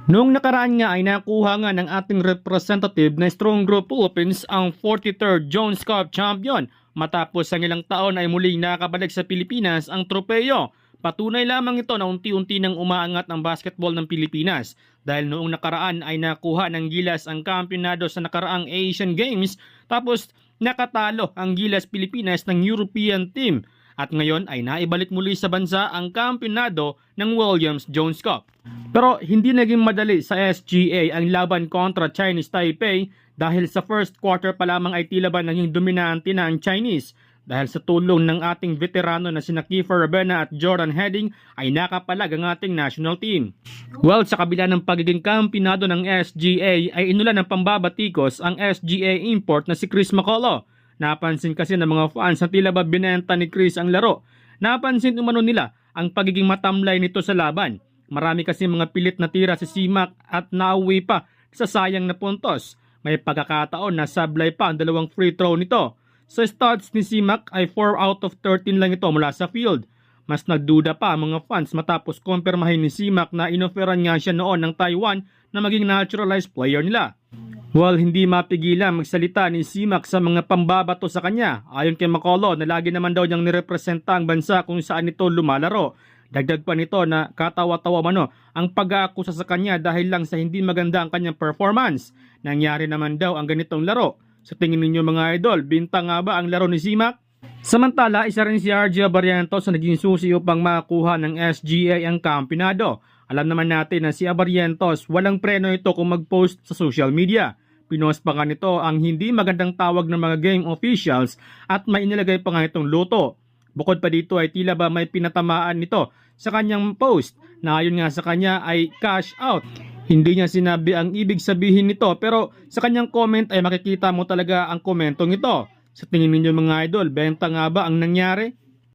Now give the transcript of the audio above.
Noong nakaraan nga ay nakuha nga ng ating representative na Strong Group Philippines ang 43rd Jones Cup Champion. Matapos ang ilang taon ay muling nakabalik sa Pilipinas ang tropeyo. Patunay lamang ito na unti-unti nang umaangat ang basketball ng Pilipinas dahil noong nakaraan ay nakuha ng Gilas ang kampyonado sa nakaraang Asian Games tapos nakatalo ang Gilas Pilipinas ng European team. At ngayon ay naibalik muli sa bansa ang kampyonado ng Williams Jones Cup. Pero hindi naging madali sa SGA ang laban kontra Chinese Taipei dahil sa first quarter pa lamang ay tila ba naging dominante na ang Chinese. Dahil sa tulong ng ating veterano na sina Kiefer Rabena at Jordan Heading ay nakapalag ang ating national team. Well, sa kabila ng pagiging kampyonado ng SGA ay inulan ng pambabatikos ang SGA import na si Chris Macolo. Napansin kasi ng mga fans na tila ba binenta ni Chris ang laro. Napansin umano nila ang pagiging matamlay nito sa laban. Marami kasi mga pilit na tira si Simak at nauwi pa sa sayang na puntos. May pagkakataon na sablay pa ang dalawang free throw nito. Sa stats ni Simak ay 4 out of 13 lang ito mula sa field. Mas nagduda pa ang mga fans matapos kumpirmahin ni Simak na inoferan nga siya noon ng Taiwan na maging naturalized player nila. Well, hindi mapigilan magsalita ni Simak sa mga pambabato sa kanya. Ayon kay Macolo na lagi naman daw niyang nirepresenta ang bansa kung saan ito lumalaro. Dagdag pa nito na katawa-tawa mano ang pag-aakusa sa kanya dahil lang sa hindi maganda ang kanyang performance. Nangyari naman daw ang ganitong laro. Sa tingin ninyo mga idol, bintang nga ba ang laro ni Simak? Samantala, isa rin si RJ Abarientos na naging susi upang makakuha ng SGA ang kampyonado. Alam naman natin na si Abarientos walang preno ito kung mag-post sa social media. Pinost pa nga nito ang hindi magandang tawag ng mga game officials at may inilagay pa nga itong luto. Bukod pa dito ay tila ba may pinatamaan nito sa kanyang post na ayon nga sa kanya ay cash out. Hindi niya sinabi ang ibig sabihin nito pero sa kanyang comment ay makikita mo talaga ang komentong ito. Sa tingin ninyo mga idol, benta nga ba ang nangyari?